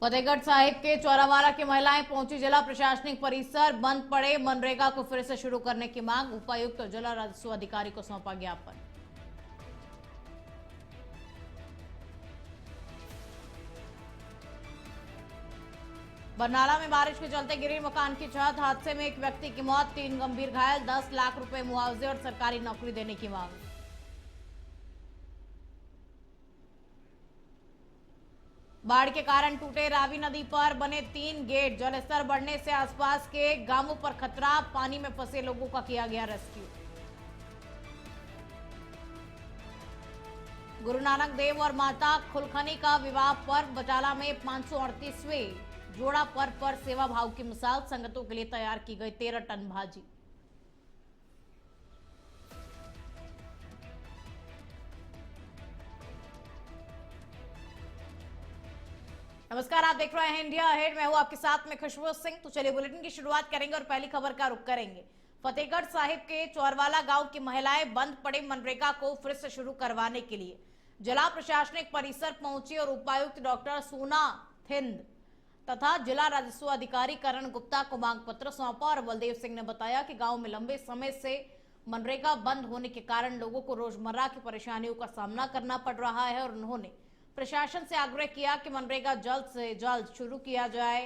फतेहगढ़ साहिब के चौरावाला की महिलाएं पहुंची जिला प्रशासनिक परिसर। बंद पड़े मनरेगा को फिर से शुरू करने की मांग। उपायुक्त और जिला राजस्व अधिकारी को सौंपा ज्ञापन। बरनाला में बारिश के चलते गिरी मकान की छत। हादसे में एक व्यक्ति की मौत, 3 गंभीर घायल। 10 लाख रुपए मुआवजे और सरकारी नौकरी देने की मांग। बाढ़ के कारण टूटे रावी नदी पर बने 3 गेट। जलस्तर बढ़ने से आसपास के गांवों पर खतरा। पानी में फंसे लोगों का किया गया रेस्क्यू। गुरु नानक देव और माता खुलखनी का विवाह पर्व बटाला में 538वें जोड़ा पर्व पर सेवा भाव की मिसाल। संगतों के लिए तैयार की गई 13 टन भाजी। नमस्कार, आप देख रहे हैं इंडिया अहेड। मैं हूं आपके साथ में खुशबू सिंह। तो चलिए बुलेटिन की शुरुआत करेंगे और पहली खबर का रुख करेंगे। फतेहगढ़ साहिब के चौरवाला गांव की महिलाएं बंद पड़े मनरेगा को फिर से शुरू करवाने के लिए जिला प्रशासनिक परिसर पहुंची और उपायुक्त डॉक्टर सोना थिंद तथा जिला राजस्व अधिकारी करण गुप्ता को मांग पत्र सौंपा। और बलदेव सिंह ने बताया कि गांव में लंबे समय से मनरेगा बंद होने के कारण लोगों को रोजमर्रा की परेशानियों का सामना करना पड़ रहा है और उन्होंने प्रशासन से आग्रह किया कि मनरेगा जल्द से जल्द शुरू किया जाए।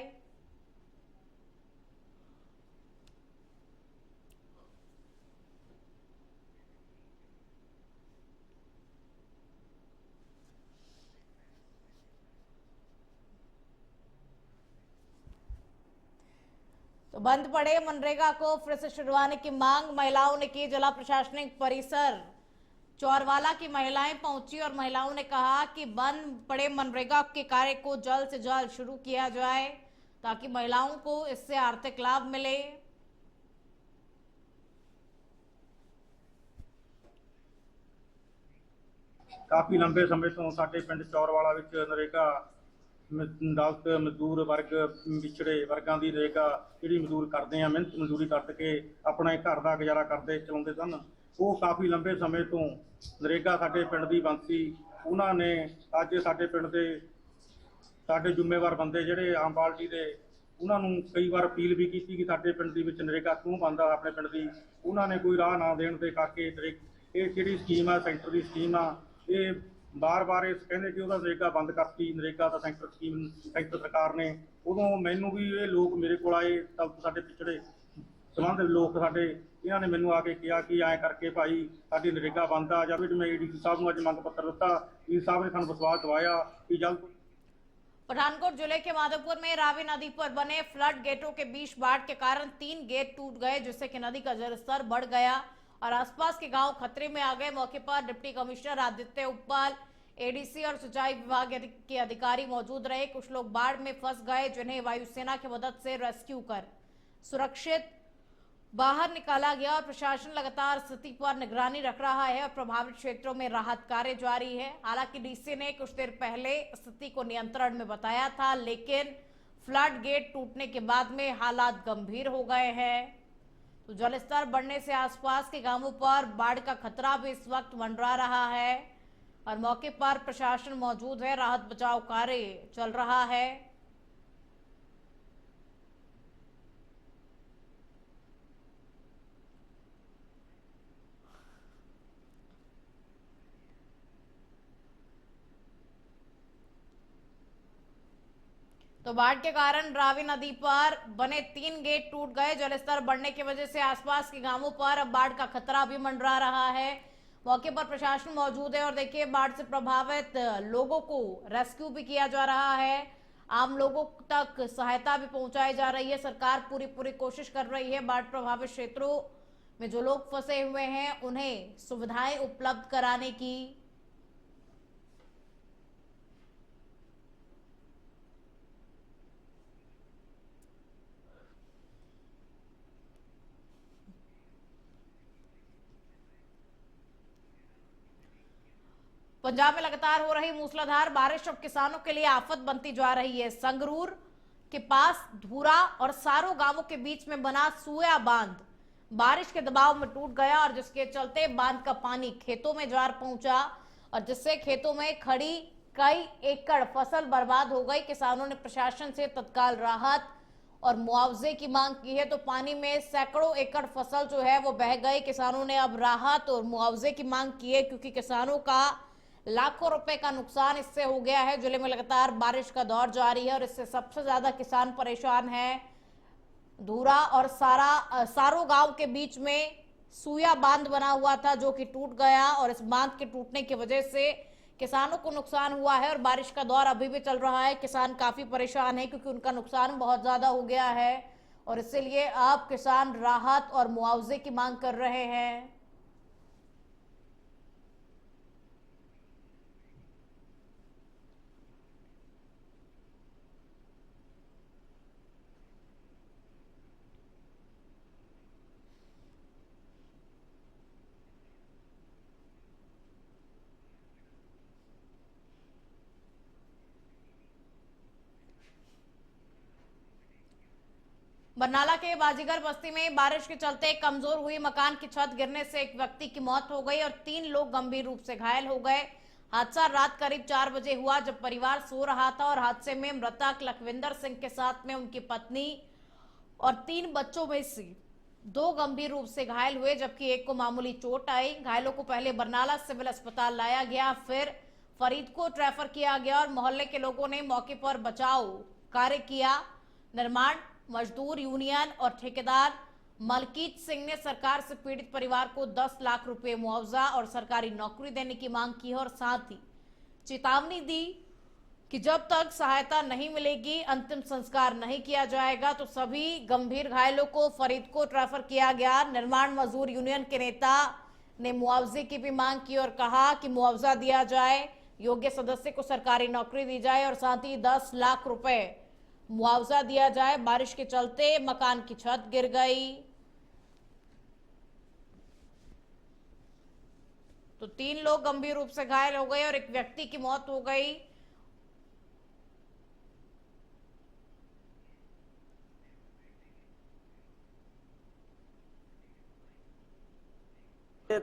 तो बंद पड़े मनरेगा को फिर से शुरुआने की मांग महिलाओं ने की। जिला प्रशासनिक परिसर चौरवाला की महिलाएं पहुंची और महिलाओं ने कहा कि बंद पड़े मनरेगा के कार्य को जल्द से जल्द शुरू किया जाए ताकि महिलाओं को इससे आर्थिक लाभ मिले। काफ़ी लंबे समय तो साडे पिंड चौरवाला विच नरेगा दलित मजदूर वर्ग पिछड़े वर्गों की नरेगा जी मजदूर करते हैं, मेहनत मजदूरी करके अपने घर का गुजारा करते चलाते सन। वो काफ़ी लंबे समय तो नरेगा साडे पिंड की बंद सी। उन्होंने अज साडे पिंड के साडे जिम्मेवार बंदे जिहड़े आम पार्टी के उन्होंने कई बार अपील भी की कि साडे पिंड दी विच नरेगा क्यों बंद आ अपने पिंड की। उन्होंने कोई राह ना देने के करके ये जिहड़ी स्कीम आ सेंटर की स्कीम आ ये बार बार इस कहते कि नरेगा बंद करती। नरेगा का सेंटर स्कीम सेंटर सरकार ने उदों मैनू भी ये लोग मेरे को आए तब साडे पिछड़े संबंध लोग साडे इन्होंने मैनू आके कहा कि ऐ करके भाई साडी नरेगा बंद आ जाए। मैं ADC साहब को अज मंग पत्र दिता। ADC साहब ने सानू विश्वास दवाया कि जल्द। पठानकोट जिले के माधोपुर में रावी नदी पर बने फ्लड गेटों के बीच बाढ़ के कारण 3 गेट टूट गए जिससे कि नदी का जलस्तर बढ़ गया और आसपास के गांव खतरे में आ गए। मौके पर डिप्टी कमिश्नर आदित्य उप्पल, ADC और सिंचाई विभाग के अधिकारी मौजूद रहे। कुछ लोग बाढ़ में फंस गए जिन्हें वायुसेना की मदद से रेस्क्यू कर सुरक्षित बाहर निकाला गया और प्रशासन लगातार स्थिति पर निगरानी रख रहा है और प्रभावित क्षेत्रों में राहत कार्य जारी है। हालांकि DC ने कुछ देर पहले स्थिति को नियंत्रण में बताया था, लेकिन फ्लड गेट टूटने के बाद में हालात गंभीर हो गए हैं। तो जलस्तर बढ़ने से आसपास के गांवों पर बाढ़ का खतरा भी इस वक्त मंडरा रहा है और मौके पर प्रशासन मौजूद है। राहत बचाव कार्य चल रहा है। तो बाढ़ के कारण रावी नदी पर बने 3 गेट टूट गए। जलस्तर बढ़ने की वजह से आसपास के गांवों पर अब बाढ़ का खतरा भी मंडरा रहा है। मौके पर प्रशासन मौजूद है और देखिए बाढ़ से प्रभावित लोगों को रेस्क्यू भी किया जा रहा है। आम लोगों तक सहायता भी पहुंचाई जा रही है। सरकार पूरी कोशिश कर रही है बाढ़ प्रभावित क्षेत्रों में जो लोग फंसे हुए हैं उन्हें सुविधाएं उपलब्ध कराने की। पंजाब में लगातार हो रही मूसलाधार बारिश अब किसानों के लिए आफत बनती जा रही है। संगरूर के पास धूरा और सारो गांवों के बीच में बना सुया बांध बारिश के दबाव में टूट गया और जिसके चलते बांध का पानी खेतों में जार पहुंचा और जिससे खेतों में खड़ी कई एकड़ फसल बर्बाद हो गई। किसानों ने प्रशासन से तत्काल राहत और मुआवजे की मांग की है। तो पानी में सैकड़ों एकड़ फसल जो है वो बह गई। किसानों ने अब राहत और मुआवजे की मांग की है, क्योंकि किसानों का लाखों रुपए का नुकसान इससे हो गया है। जिले में लगातार बारिश का दौर जारी है और इससे सबसे ज्यादा किसान परेशान है। धूरा और सारो गांव के बीच में सुया बांध बना हुआ था, जो कि टूट गया और इस बांध के टूटने की वजह से किसानों को नुकसान हुआ है। और बारिश का दौर अभी भी चल रहा है। किसान काफी परेशान है क्योंकि उनका नुकसान बहुत ज्यादा हो गया है और इसलिए अब किसान राहत और मुआवजे की मांग कर रहे हैं। बरनाला के बाजीगर बस्ती में बारिश के चलते कमजोर हुई मकान की छत गिरने से एक व्यक्ति की मौत हो गई और 3 लोग गंभीर रूप से घायल हो गए। हादसा रात करीब 4 बजे हुआ, जब परिवार सो रहा था और हादसे में मृतक लखविंदर सिंह के साथ में उनकी पत्नी और 3 बच्चों में से 2 गंभीर रूप से घायल हुए, जबकि एक को मामूली चोट आई। घायलों को पहले बरनाला सिविल अस्पताल लाया गया, फिर फरीदकोट रेफर किया गया और मोहल्ले के लोगों ने मौके पर बचाव कार्य किया। निर्माण मजदूर यूनियन और ठेकेदार मलकीत सिंह ने सरकार से पीड़ित परिवार को 10 लाख रुपए मुआवजा और सरकारी नौकरी देने की मांग की है और साथ ही चेतावनी दी कि जब तक सहायता नहीं मिलेगी, अंतिम संस्कार नहीं किया जाएगा। तो सभी गंभीर घायलों को फरीदकोट रेफर किया गया। निर्माण मजदूर यूनियन के नेता ने मुआवजे की भी मांग की और कहा कि मुआवजा दिया जाए, योग्य सदस्य को सरकारी नौकरी दी जाए और साथ ही 10 लाख रुपए मुआवजा दिया जाए। बारिश के चलते मकान की छत गिर गई तो 3 लोग गंभीर रूप से घायल हो गए और एक व्यक्ति की मौत हो गई।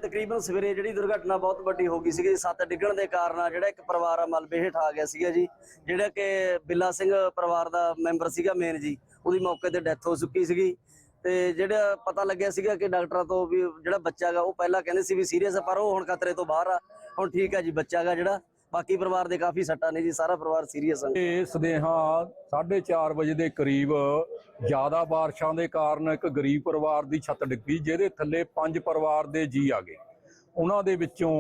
ਤਕਰੀਬਨ ਸਵੇਰੇ ਜਿਹੜੀ ਦੁਰਘਟਨਾ ਬਹੁਤ ਵੱਡੀ ਹੋ ਗਈ ਸੀਗੀ। ਛੱਤ ਡਿੱਗਣ ਦੇ ਕਾਰਨ ਜਿਹੜਾ ਇੱਕ ਪਰਿਵਾਰ ਆ ਮਲਬੇ ਹੇਠ ਆ ਗਿਆ ਸੀਗਾ ਜੀ। ਜਿਹੜਾ ਕਿ ਬਿੱਲਾ ਸਿੰਘ ਪਰਿਵਾਰ ਦਾ ਮੈਂਬਰ ਸੀਗਾ ਮੇਨ ਜੀ, ਉਹਦੀ ਮੌਕੇ ਤੇ ਡੈਥ ਹੋ ਚੁੱਕੀ ਸੀਗੀ। ਤੇ ਜਿਹੜਾ ਪਤਾ ਲੱਗਿਆ ਸੀਗਾ ਕਿ ਡਾਕਟਰਾਂ ਤੋਂ ਵੀ ਜਿਹੜਾ ਬੱਚਾ ਗਾ ਉਹ ਪਹਿਲਾਂ ਕਹਿੰਦੇ ਸੀ ਵੀ ਸੀਰੀਅਸ ਆ, ਪਰ ਉਹ ਹੁਣ ਖਤਰੇ ਤੋਂ ਬਾਹਰ ਆ। ਹੁਣ ਠੀਕ ਆ ਜੀ ਬੱਚਾ ਗਾ ਜਿਹੜਾ। ਬਾਕੀ ਪਰਿਵਾਰ ਦੇ ਕਾਫੀ ਸੱਟਾਂ ਨੇ ਜੀ, ਸਾਰਾ ਪਰਿਵਾਰ ਸੀਰੀਅਸ ਆ। ਇਹ ਸਦੇਹਾ 4:30 ਵਜੇ ਦੇ ਕਰੀਬ ਜ਼ਿਆਦਾ ਬਾਰਿਸ਼ਾਂ ਦੇ ਕਾਰਨ ਇੱਕ ਗਰੀਬ ਪਰਿਵਾਰ ਦੀ ਛੱਤ ਡਿੱਗੀ, ਜਿਹਦੇ ਥੱਲੇ 5 ਪਰਿਵਾਰ ਦੇ ਜੀ ਆ ਗਏ। ਉਹਨਾਂ ਦੇ ਵਿੱਚੋਂ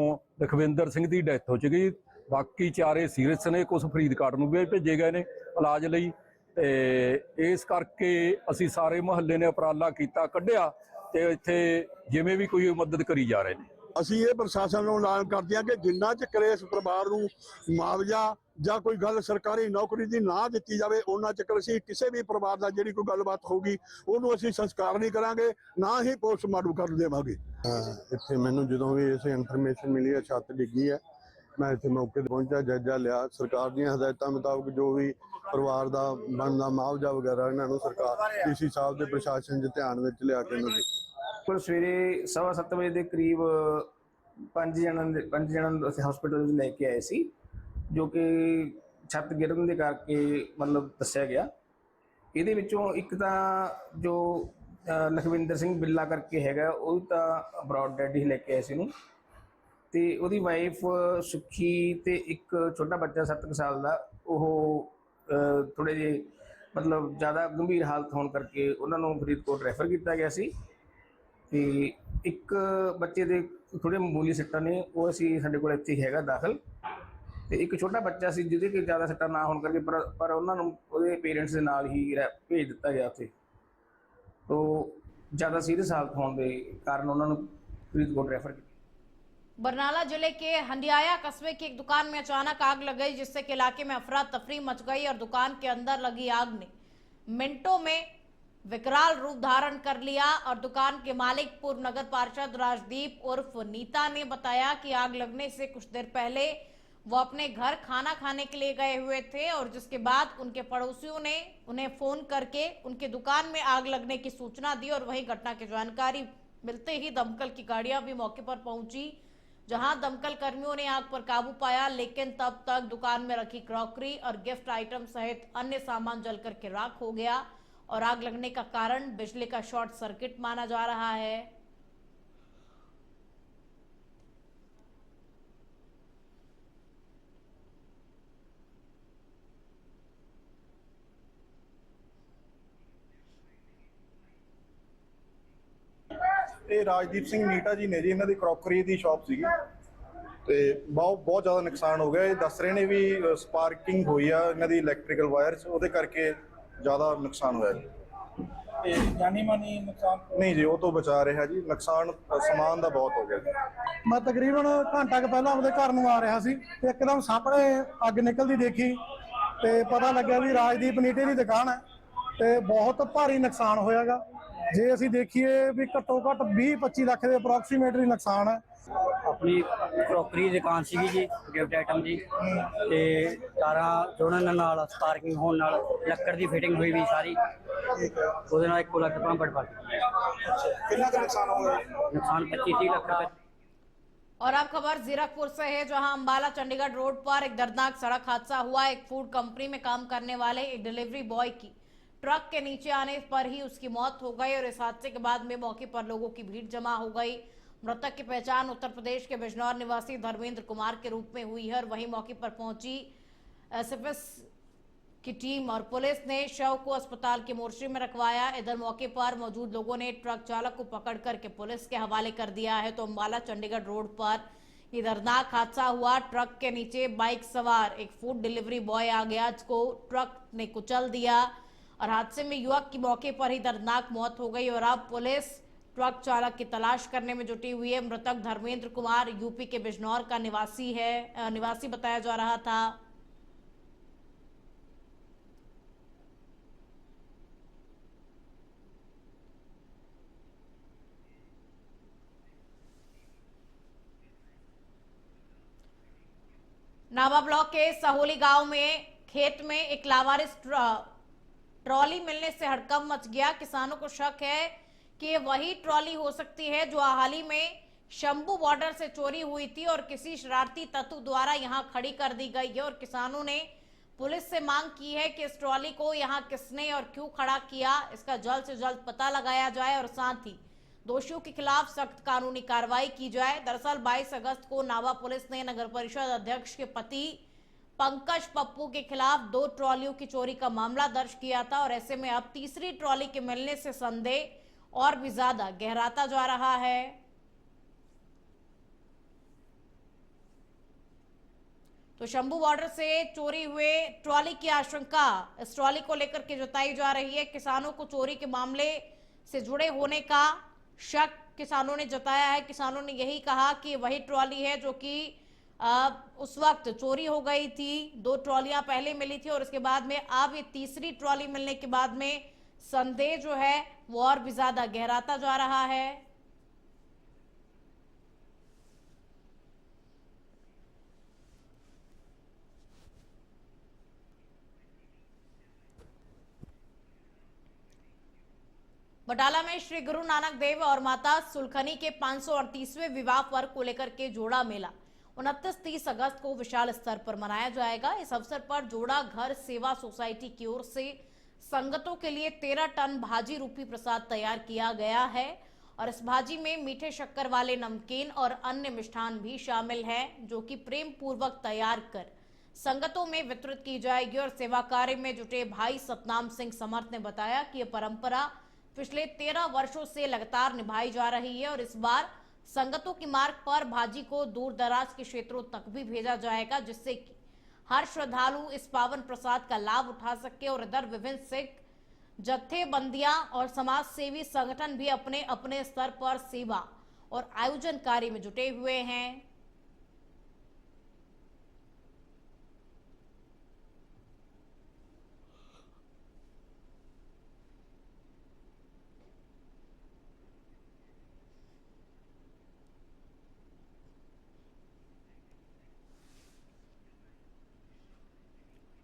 ਲਖਵਿੰਦਰ ਸਿੰਘ ਦੀ ਡੈਥ ਹੋ ਚੁੱਕੀ, ਬਾਕੀ 4 ਸੀਰੀਅਸ ਨੇ। ਕੁਝ ਫਰੀਦਕੋਟ ਨੂੰ ਵੀ ਭੇਜੇ ਗਏ ਨੇ ਇਲਾਜ ਲਈ। ਤੇ ਇਸ ਕਰਕੇ ਅਸੀਂ ਸਾਰੇ ਮੁਹੱਲੇ ਨੇ ਉਪਰਾਲਾ ਕੀਤਾ, ਕੱਢਿਆ ਤੇ ਇੱਥੇ ਜਿਵੇਂ ਵੀ ਕੋਈ ਮਦਦ ਕਰੀ ਜਾ ਰਹੇ ਨੇ। ਅਸੀਂ ਇਹ ਪ੍ਰਸ਼ਾਸਨ ਨੂੰ ਐਲਾਨ ਕਰਦੇ ਹਾਂ ਕਿ ਜਿੰਨਾ ਚਿਰ ਇਸ ਪਰਿਵਾਰ ਨੂੰ ਮੁਆਵਜ਼ਾ ਜਾਂ ਕੋਈ ਗੱਲ ਸਰਕਾਰੀ ਨੌਕਰੀ ਦੀ ਨਾ ਦਿੱਤੀ ਜਾਵੇ, ਉਹਨਾਂ ਚਿਰ ਅਸੀਂ ਕਿਸੇ ਵੀ ਪਰਿਵਾਰ ਦਾ ਜਿਹੜੀ ਕੋਈ ਗੱਲਬਾਤ ਹੋਊਗੀ ਉਹਨੂੰ ਅਸੀਂ ਸੰਸਕਾਰ ਨਹੀਂ ਕਰਾਂਗੇ, ਨਾ ਹੀ ਪੋਸਟਮਾਰਟਮ ਕਰਨ ਦੇਵਾਂਗੇ। ਇੱਥੇ ਮੈਨੂੰ ਜਦੋਂ ਵੀ ਇਸ ਇਨਫੋਰਮੇਸ਼ਨ ਮਿਲੀ ਹੈ ਛੱਤ ਡਿੱਗੀ ਹੈ, ਮੈਂ ਇੱਥੇ ਮੌਕੇ ਤੇ ਪਹੁੰਚਿਆ, ਜਾਇਜ਼ਾ ਲਿਆ। ਸਰਕਾਰ ਦੀਆਂ ਹਦਾਇਤਾਂ ਮੁਤਾਬਕ ਜੋ ਵੀ ਪਰਿਵਾਰ ਦਾ ਬਣਦਾ ਮੁਆਵਜ਼ਾ ਵਗੈਰਾ ਇਹਨਾਂ ਨੂੰ ਸਰਕਾਰ ਡੀਸੀ ਸਾਹਿਬ ਦੇ ਪ੍ਰਸ਼ਾਸਨ ਦੇ ਧਿਆਨ ਵਿੱਚ ਲਿਆ ਕੇ ਇਹਨਾਂ ਦੀ ਪਰ ਸਵੇਰੇ 7:15 ਵਜੇ ਦੇ ਕਰੀਬ 5 ਜਣਾਂ ਨੂੰ ਅਸੀਂ ਹਸਪੀਟਲ ਵਿੱਚ ਲੈ ਕੇ ਆਏ ਸੀ, ਜੋ ਕਿ ਛੱਤ ਗਿਰਨ ਦੇ ਕਰਕੇ ਮਤਲਬ ਦੱਸਿਆ ਗਿਆ। ਇਹਦੇ ਵਿੱਚੋਂ ਇੱਕ ਤਾਂ ਜੋ ਲਖਵਿੰਦਰ ਸਿੰਘ ਬਿੱਲਾ ਕਰਕੇ ਹੈਗਾ, ਉਹ ਤਾਂ ਅਬਰੋਡ ਡੈਡ ਹੀ ਲੈ ਕੇ ਆਏ ਸੀ ਉਹਨੂੰ, ਤੇ ਉਹਦੀ ਵਾਈਫ ਸੁੱਖੀ ਤੇ ਇੱਕ ਛੋਟਾ ਬੱਚਾ 7 ਸਾਲ ਦਾ। ਉਹ ਥੋੜੇ ਜਿਹੇ ਮਤਲਬ ਜ਼ਿਆਦਾ ਗੰਭੀਰ ਹਾਲਤ ਹੋਣ ਕਰਕੇ ਉਹਨਾਂ ਨੂੰ ਫਰੀਦਕੋਟ ਰੈਫਰ ਕੀਤਾ ਗਿਆ ਸੀ। ਤੇ ਇੱਕ ਬੱਚੇ ਦੇ ਥੋੜੇ ਮਾਮੂਲੀ ਸੱਟਾਂ ਨੇ, ਉਹ ਅਸੀਂ ਸਾਡੇ ਕੋਲ ਇੱਥੇ ਹੈਗਾ ਦਾਖਲ। ਤੇ ਇੱਕ ਛੋਟਾ ਬੱਚਾ ਸੀ ਜਿਹਦੇ ਕਿ ਜ਼ਿਆਦਾ ਸੱਟਾਂ ਨਾ ਹੋਣ ਕਰਕੇ ਪਰ ਉਹਨਾਂ ਨੂੰ ਉਹਦੇ ਪੇਰੈਂਟਸ ਦੇ ਨਾਲ ਹੀ ਭੇਜ ਦਿੱਤਾ ਗਿਆ ਉੱਥੇ। तो ज़्यादा सीरियस हालत होने के कारण उन्होंने फरीदकोट रेफर किया। बरनाला जिले के हंडियाया कस्बे की एक दुकान में अचानक आग लग गई, जिससे कि इलाके में अफरा तफरी मच गई और दुकान के अंदर लगी आग ने मिनटों में विकराल रूप धारण कर लिया। और दुकान के मालिक पूर्व नगर पार्षद राजदीप उर्फ नीता ने बताया कि आग लगने से कुछ देर पहले वो अपने घर खाना खाने के लिए गए हुए थे और जिसके बाद उनके पड़ोसियों ने उन्हें फोन करके उनकी दुकान में आग लगने की सूचना दी और वहीं घटना की जानकारी मिलते ही दमकल की गाड़ियां भी मौके पर पहुंची। जहां दमकल कर्मियों ने आग पर काबू पाया, लेकिन तब तक दुकान में रखी क्रॉकरी और गिफ्ट आइटम सहित अन्य सामान जलकर के राख हो गया और आग लगने का कारण बिजली का शॉर्ट सर्किट माना जा रहा है। ਇਹ ਰਾਜਦੀਪ ਸਿੰਘ ਨੀਟਾ ਜੀ ਨੇ ਜੀ, ਇਹਨਾਂ ਦੀ ਕਰੋਕਰੀ ਦੀ ਸ਼ਾਪ ਸੀਗੀ ਤੇ ਬਹੁਤ ਜ਼ਿਆਦਾ ਨੁਕਸਾਨ ਹੋ ਗਿਆ। ਇਹ ਦੱਸ ਰਹੇ ਨੇ ਵੀ ਸਪਾਰਕਿੰਗ ਹੋਈ ਆ ਇਹਨਾਂ ਦੀ ਇਲੈਕਟ੍ਰੀਕਲ ਵਾਇਰਸ, ਉਹਦੇ ਕਰਕੇ ਜ਼ਿਆਦਾ ਨੁਕਸਾਨ ਹੋਇਆ ਜੀ। ਤੇ ਜਾਨੀ ਮਾਨੀ ਨੁਕਸਾਨ ਨਹੀਂ ਜੀ, ਉਹ ਤੋਂ ਬਚਾ ਰਿਹਾ ਜੀ, ਨੁਕਸਾਨ ਸਮਾਨ ਦਾ ਬਹੁਤ ਹੋ ਗਿਆ ਜੀ। ਮੈਂ ਤਕਰੀਬਨ ਘੰਟਾ ਕੁ ਪਹਿਲਾਂ ਆਪਣੇ ਘਰ ਨੂੰ ਆ ਰਿਹਾ ਸੀ ਤੇ ਇੱਕਦਮ ਸਾਹਮਣੇ ਅੱਗ ਨਿਕਲਦੀ ਦੇਖੀ ਤੇ ਪਤਾ ਲੱਗਿਆ ਵੀ ਰਾਜਦੀਪ ਨੀਟੇ ਦੀ ਦੁਕਾਨ ਹੈ ਤੇ ਬਹੁਤ ਭਾਰੀ ਨੁਕਸਾਨ ਹੋਇਆਗਾ। ਜੇ ਅਸੀਂ ਦੇਖੀਏ ਵੀ ਘੱਟੋ ਘੱਟ 20-25 ਲੱਖ ਦੇ ਅਪਰੋਕਸੀਮੇਟਲੀ ਨੁਕਸਾਨ ਹੈ। अपनी क्रॉकरी दुकान सी जी, गिफ्ट आइटम जी, ते तारा जोड़न नाल स्पार्किंग होने नाल लक्कड़ दी फिटिंग हुई भी सारी, ਉਹਦੇ ਨਾਲ 1 ਲੱਖ ਰੁਪਏ बढ़ ਕਿੰਨਾ ਕੁ ਨੁਕਸਾਨ ਹੋ ਗਿਆ? नुकसान 25-30 लाख रुपए। और अब खबर जीरकपुर से है, जहां अंबाला चंडीगढ़ रोड पर एक दर्दनाक सड़क हादसा हुआ। एक फूड कंपनी में काम करने वाले एक डिलीवरी बॉय की ट्रक के नीचे आने पर ही उसकी मौत हो गई और इस हादसे के बाद में मौके पर लोगों की भीड़ जमा हो गई। मृतक की पहचान उत्तर प्रदेश के बिजनौर निवासी धर्मेंद्र कुमार के रूप में हुई है और वहीं मौके पर पहुंची एसएफएस की टीम और पुलिस ने शव को अस्पताल के मोर्चरी में रखवाया। इधर मौके पर मौजूद लोगों ने ट्रक चालक को पकड़ करके पुलिस के हवाले कर दिया है। तो अंबाला चंडीगढ़ रोड पर ये दर्दनाक हादसा हुआ। ट्रक के नीचे बाइक सवार एक फूड डिलीवरी बॉय आ गया, जिसको ट्रक ने कुचल दिया और हादसे में युवक की मौके पर ही दर्दनाक मौत हो गई और अब पुलिस ट्रक चालक की तलाश करने में जुटी हुई है। मृतक धर्मेंद्र कुमार यूपी के बिजनौर का निवासी बताया जा रहा था। नावा ब्लॉक के सहोली गांव में खेत में एक लावारिस ट्रॉली मिलने से हड़कंप मच गया। किसानों को शक है कि ये वही ट्रॉली हो सकती है जो हाल ही में शंभू बॉर्डर से चोरी हुई थी और किसी शरारती तत्व द्वारा यहां खड़ी कर दी गई है। और किसानों ने पुलिस से मांग की है कि इस ट्रॉली को यहां किसने और क्यों खड़ा किया, इसका जल्द से जल्द पता लगाया जाए और साथ ही दोषियों के खिलाफ सख्त कानूनी कार्रवाई की जाए। दरअसल 22 अगस्त को नावा पुलिस ने नगर परिषद अध्यक्ष के पति पंकज पप्पू के खिलाफ 2 ट्रॉलियों की चोरी का मामला दर्ज किया था और ऐसे में अब तीसरी ट्रॉली के मिलने से संदेह और भी ज्यादा गहराता जा रहा है। तो शंभू बॉर्डर से चोरी हुए ट्रॉली की आशंका इस ट्रॉली को लेकर के जताई जा रही है। किसानों को चोरी के मामले से जुड़े होने का शक किसानों ने जताया है। किसानों ने यही कहा कि वही ट्रॉली है जो कि उस वक्त चोरी हो गई थी। 2 ट्रॉलियां पहले मिली थी और उसके बाद में अब ये तीसरी ट्रॉली मिलने के बाद में संदेह जो है वो और भी ज्यादा गहराता जा रहा है। बटाला में श्री गुरु नानक देव और माता सुलखनी के 538वें विवाह पर्व को लेकर के जोड़ा मेला 29-30 अगस्त को विशाल स्तर पर मनाया जाएगा। इस अवसर पर जोड़ा घर सेवा सोसाइटी की ओर से संगतों के लिए 13 टन भाजी रूपी प्रसाद तैयार किया गया है और इस भाजी में मीठे शक्कर वाले नमकीन और अन्य मिष्ठान भी शामिल है, जो कि प्रेम पूर्वक तैयार कर संगतों में वितरित की जाएगी। और सेवा कार्य में जुटे भाई सतनाम सिंह समर्थ ने बताया कि यह परंपरा पिछले 13 वर्षों से लगातार निभाई जा रही है और इस बार संगतों की मार्ग पर भाजी को दूर दराज के क्षेत्रों तक भी भेजा जाएगा, जिससे कि हर श्रद्धालु इस पावन प्रसाद का लाभ उठा सके। और इधर विभिन्न सिख जत्थेबंदियां और समाज सेवी संगठन भी अपने अपने स्तर पर सेवा और आयोजन कार्य में जुटे हुए हैं।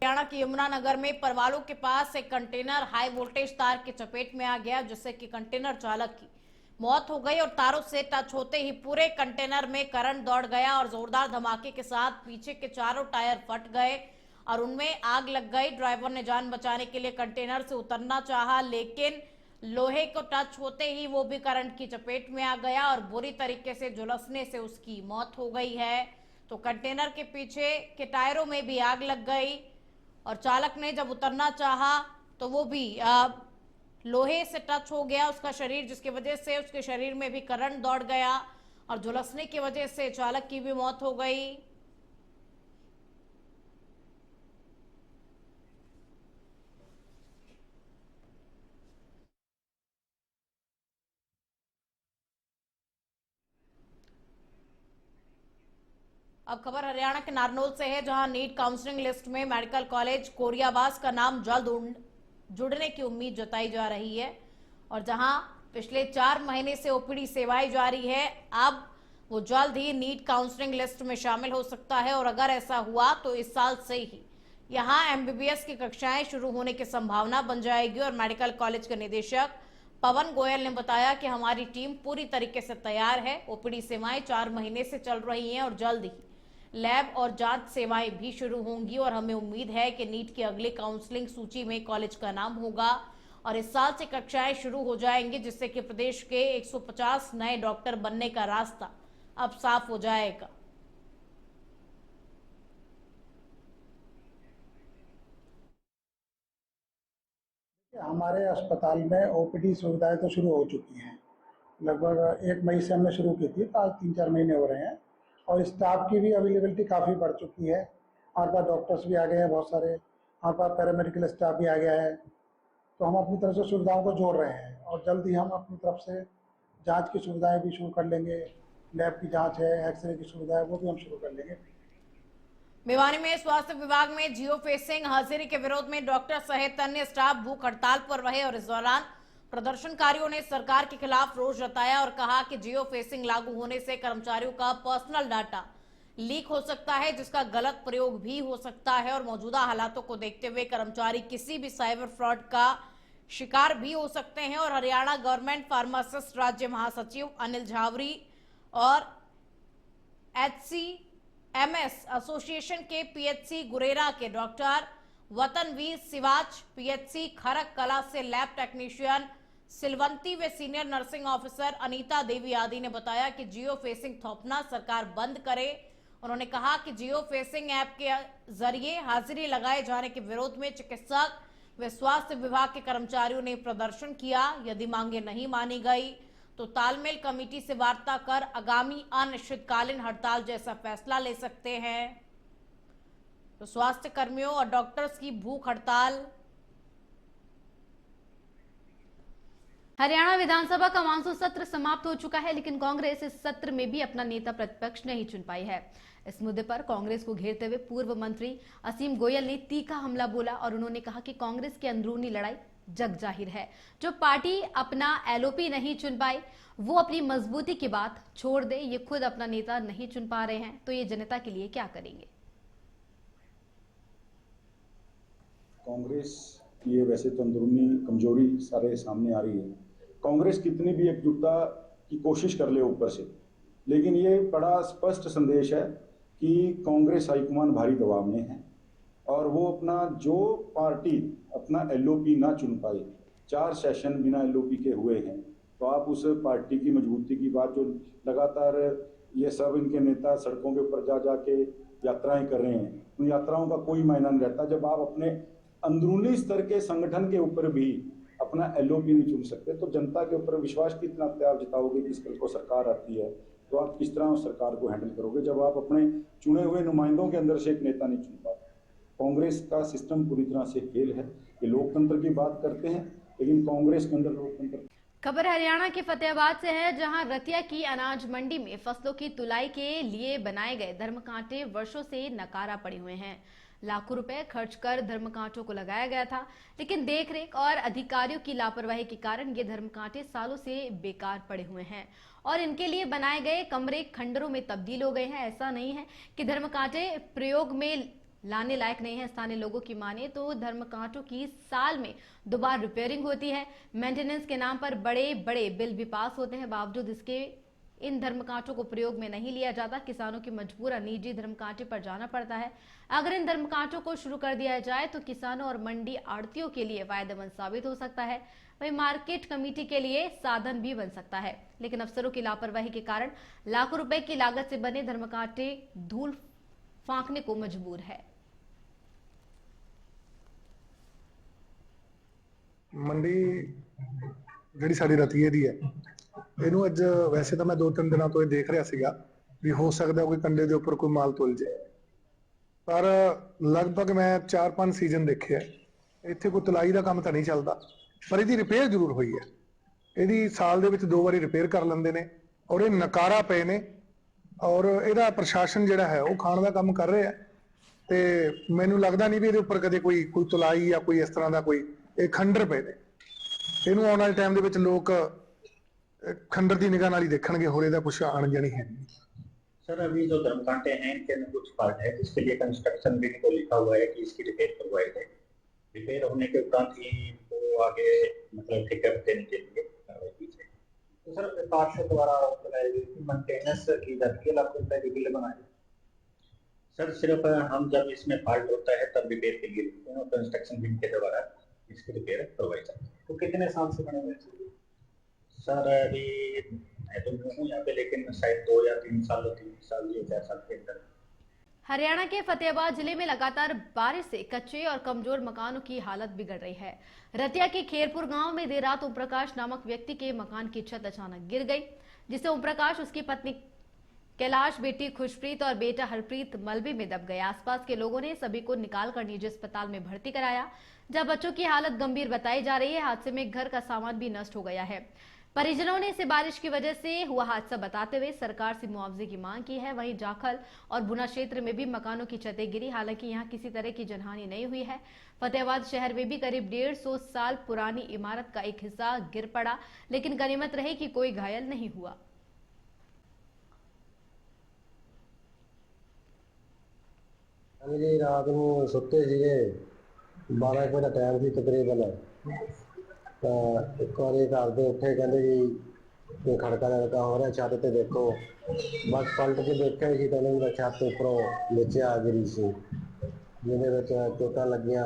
हरियाणा के यमुनानगर में परवालों के पास एक कंटेनर हाई वोल्टेज तार की चपेट में आ गया, जिससे कि कंटेनर चालक की मौत हो गई और तारों से टच होते ही पूरे कंटेनर में करंट दौड़ गया और जोरदार धमाके के साथ पीछे के चारों टायर फट गए और उनमें आग लग गई। ड्राइवर ने जान बचाने के लिए कंटेनर से उतरना चाहा, लेकिन लोहे को टच होते ही वो भी करंट की चपेट में आ गया और बुरी तरीके से झुलसने से उसकी मौत हो गई है। तो कंटेनर के पीछे के टायरों में भी आग लग गई और चालक ने जब उतरना चाहा तो वो भी लोहे से टच हो गया उसका शरीर, जिसकी वजह से उसके शरीर में भी करंट दौड़ गया और झुलसने की वजह से चालक की भी मौत हो गई। अब खबर हरियाणा के नारनौल से है, जहां नीट काउंसलिंग लिस्ट में मेडिकल कॉलेज कोरियावास का नाम जल्द जुड़ने की उम्मीद जताई जा रही है और जहां पिछले 4 महीने से ओपीडी सेवाएं जारी है, अब वो जल्द ही नीट काउंसलिंग लिस्ट में शामिल हो सकता है और अगर ऐसा हुआ तो इस साल से ही यहां एमबीबीएस की कक्षाएं शुरू होने की संभावना बन जाएगी। और मेडिकल कॉलेज के निदेशक पवन गोयल ने बताया कि हमारी टीम पूरी तरीके से तैयार है। ओपीडी सेवाएं 4 महीने से चल रही हैं और जल्द ही लैब और जांच सेवाएं भी शुरू होंगी और हमें उम्मीद है कि नीट की अगली काउंसलिंग सूची में कॉलेज का नाम होगा और इस साल से कक्षाएं शुरू हो जाएंगी, जिससे कि प्रदेश के 150 नए डॉक्टर बनने का रास्ता अब साफ हो जाएगा। हमारे अस्पताल में ओपीडी सुविधाएं तो शुरू हो चुकी हैं। लगभग 1 मई से हमने शुरू की थी, तो आज 3-4 महीने हो रहे हैं और स्टाफ की भी अवेलेबिलिटी काफ़ी बढ़ चुकी है। हमारे पास डॉक्टर्स भी आ गए हैं बहुत सारे, हमारे पास पैरामेडिकल स्टाफ भी आ गया है। तो हम अपनी तरफ से सुविधाओं को जोड़ रहे हैं और जल्द ही हम अपनी तरफ से जांच की सुविधाएं भी शुरू कर लेंगे। लैब की जांच है, एक्सरे की सुविधा है, वो भी हम शुरू कर लेंगे। भिवानी में स्वास्थ्य विभाग में जियो फेसिंग हाजिरी के विरोध में डॉक्टर सहित अन्य स्टाफ भूख हड़ताल पर रहे और इस दौरान प्रदर्शनकारियों ने सरकार के खिलाफ रोष जताया और कहा कि जियो फेसिंग लागू होने से कर्मचारियों का पर्सनल डाटा लीक हो सकता है, जिसका गलत प्रयोग भी हो सकता है और मौजूदा हालातों को देखते हुए कर्मचारी किसी भी साइबर फ्रॉड का शिकार भी हो सकते हैं। और हरियाणा गवर्नमेंट फार्मासिस्ट राज्य महासचिव अनिल झावरी और HCMS एसोसिएशन के पीएचसी गुरेरा के डॉक्टर वतनवीर सिवाच, पीएचसी खरक कला से लैब टेक्नीशियन सिलवंती व senior nursing officer Anita Devi आदि ने बताया कि जियो फेसिंग थोपना सरकार बंद करे। उन्होंने कहा कि जियो फेसिंग ऐप के जरिए हाजिरी लगाए जाने के विरोध में चिकित्सक व स्वास्थ्य विभाग के कर्मचारियों ने प्रदर्शन किया। यदि मांगे नहीं मानी गई तो तालमेल कमेटी से वार्ता कर आगामी अनिश्चितकालीन हड़ताल जैसा फैसला ले सकते हैं। तो स्वास्थ्य कर्मियों और डॉक्टर्स की भूख हड़ताल। हरियाणा विधानसभा का मानसून सत्र समाप्त हो चुका है, लेकिन कांग्रेस इस सत्र में भी अपना नेता प्रतिपक्ष नहीं चुन पाई है। इस मुद्दे पर कांग्रेस को घेरते हुए पूर्व मंत्री असीम गोयल ने तीखा हमला बोला और उन्होंने कहा कि कांग्रेस की अंदरूनी लड़ाई जग जाहिर है। जो पार्टी अपना एलओपी नहीं चुन पाई वो अपनी मजबूती की बात छोड़ दे। ये खुद अपना नेता नहीं चुन पा रहे हैं तो ये जनता के लिए क्या करेंगे। कांग्रेस की ये वैसे तो अंदरूनी कमजोरी सारे सामने आ रही है। कांग्रेस कितनी भी एकजुटता की कोशिश कर ले ऊपर से, लेकिन ये बड़ा स्पष्ट संदेश है कि कांग्रेस हाईकमान भारी दबाव में है और वो अपना जो पार्टी अपना एलओपी ना चुन पाई, 4 सेशन बिना एलओपी के हुए हैं, तो आप उस पार्टी की मजबूती की बात जो लगातार ये सब इनके नेता सड़कों के ऊपर जा जाके यात्राएं कर रहे हैं, उन यात्राओं का कोई मायना नहीं रहता जब आप अपने अंदरूनी स्तर के संगठन के ऊपर भी अपना एलओपी नहीं चुन सकते। तो जनता के ऊपर विश्वास कितना आप जताओगे कि कल को सरकार आती है तो आप किस तरह उस सरकार को हैंडल करोगे जब आप अपने चुने हुए नुमाइंदों के अंदर से एक नेता नहीं चुन पाते। कांग्रेस का सिस्टम पूरी तरह से फेल है। ये लोकतंत्र की बात करते हैं लेकिन कांग्रेस के अंदर लोकतंत्र। खबर हरियाणा के फतेहाबाद से है, जहां रतिया की अनाज मंडी में फसलों की तुलाई के लिए बनाए गए धर्मकांटे वर्षों से नकारा पड़े हुए हैं। लाखों रुपए खर्च कर धर्मकांटों को लगाया गया था, लेकिन देखरेख और अधिकारियों की लापरवाही के कारण ये धर्मकांटे सालों से बेकार पड़े हुए हैं और इनके लिए बनाए गए कमरे खंडरों में तब्दील हो गए हैं। ऐसा नहीं है कि धर्मकांटे प्रयोग में लाने लायक नहीं है। स्थानीय लोगों की माने तो धर्मकांटों की साल में 2 बार रिपेयरिंग होती है। मेंटेनेंस के नाम पर बड़े बड़े बिल भी पास होते हैं, बावजूद इसके इन धर्मकांटों को प्रयोग में नहीं लिया जाता। किसानों की मजबूरन निजी धर्मकांटे पर जाना पड़ता है। अगर इन धर्मकांटों को शुरू कर दिया जाए तो किसानों और मंडी आड़तियों के लिए फायदेमंद साबित हो सकता है, वहीं मार्केट कमेटी के लिए साधन भी बन सकता है। लेकिन अफसरों की लापरवाही के कारण लाखों रुपए की लागत से बने धर्मकांटे धूल फांकने को मजबूर है। ਮੰਡੀ ਜਿਹੜੀ ਸਾਡੀ ਰਤੀਏ ਦੀ ਹੈ, ਇਹਨੂੰ ਅੱਜ ਵੈਸੇ ਤਾਂ ਮੈਂ 2-3 ਦਿਨਾਂ ਤੋਂ ਇਹ ਦੇਖ ਰਿਹਾ ਸੀਗਾ ਵੀ ਹੋ ਸਕਦਾ ਕੋਈ ਕੰਡੇ ਦੇ ਉੱਪਰ ਕੋਈ ਮਾਲ ਤੁਲ ਜਾਏ, ਪਰ ਲਗਭਗ ਮੈਂ 4-5 ਸੀਜ਼ਨ ਦੇਖਿਆ, ਇੱਥੇ ਕੋਈ ਤੁਲਾਈ ਦਾ ਕੰਮ ਤਾਂ ਨਹੀਂ ਚੱਲਦਾ, ਪਰ ਇਹਦੀ ਰਿਪੇਅਰ ਜ਼ਰੂਰ ਹੋਈ ਹੈ। ਇਹਦੀ ਸਾਲ ਦੇ ਵਿੱਚ 2 ਵਾਰੀ ਰਿਪੇਅਰ ਕਰ ਲੈਂਦੇ ਨੇ ਔਰ ਇਹ ਨਕਾਰਾ ਪਏ ਨੇ, ਔਰ ਇਹਦਾ ਪ੍ਰਸ਼ਾਸਨ ਜਿਹੜਾ ਹੈ ਉਹ ਖਾਣ ਦਾ ਕੰਮ ਕਰ ਰਿਹਾ ਤੇ ਮੈਨੂੰ ਲੱਗਦਾ ਨਹੀਂ ਵੀ ਇਹਦੇ ਉੱਪਰ ਕਦੇ ਕੋਈ ਤੁਲਾਈ ਜਾਂ ਕੋਈ ਇਸ ਤਰ੍ਹਾਂ ਦਾ ਕੋਈ ਇਹ ਖੰਡਰ ਪਏ ਨੇ। ਇਹਨੂੰ ਆਉਣ ਵਾਲੇ ਟਾਈਮ ਦੇ ਵਿੱਚ ਲੋਕ खंडर की निगाह नाल ही देखणगे, होर इहदा कुछ आण जानी है नहीं। सर अभी जो धर्मकांटे हैं इनके अंदर कुछ फॉल्ट है, जिसके लिए कंस्ट्रक्शन बिल को लिखा हुआ है कि इसकी रिपेयर करवाई जाए। रिपेयर होने के उपरांत ही वो आगे मतलब ठेका देने के लिए कार्रवाई की जाए। तो सर पार्षद द्वारा मेंटेनेंस की जाती है, लाख रुपए की बिल बनाए। सर सिर्फ हम जब इसमें फॉल्ट होता है तब रिपेयर के लिए लिखते हैं और कंस्ट्रक्शन बिल के द्वारा इसकी रिपेयर करवाई जाती है। तो कितने साल से बने हुए हैं सर? अभी मैं तो नहीं हूँ यहाँ पे, लेकिन शायद 2 या 3 साल 3 साल या 4 साल के अंदर। हरियाणा के फतेहाबाद जिले में लगातार बारिश से कच्चे और कमजोर मकानों की हालत बिगड़ रही है। रतिया के खेरपुर गांव में देर रात ओम प्रकाश नामक व्यक्ति के मकान की छत अचानक गिर गई, जिससे ओम प्रकाश, उसकी पत्नी कैलाश, बेटी खुशप्रीत और बेटा हरप्रीत मलबे में दब गए। आसपास के लोगों ने सभी को निकालकर निजी अस्पताल में भर्ती कराया, जब बच्चों की हालत गंभीर बताई जा रही है। हादसे में घर का सामान भी नष्ट हो गया है। परिजनों ने इसे बारिश की वजह से हुआ हादसा बताते हुए सरकार से मुआवजे की मांग की है। वहीं जाखल और बुना क्षेत्र में भी मकानों की छतें गिरी, हालांकि यहां किसी तरह की जनहानि नहीं हुई है। फतेहाबाद शहर में भी करीब 150 साल पुरानी इमारत का एक हिस्सा गिर पड़ा, लेकिन गनीमत रही कि कोई घायल नहीं हुआ। रात को सुते सीगे 12 बजे का टाइम सी तकरीबन, तो एक बार घर के उठे कहते जी खड़का लड़का हो रहा छत से देखो, बस पलट के देखा ही तो छत उपरों नीचे आ गिरी सी, जिन्हें चोटा लगियां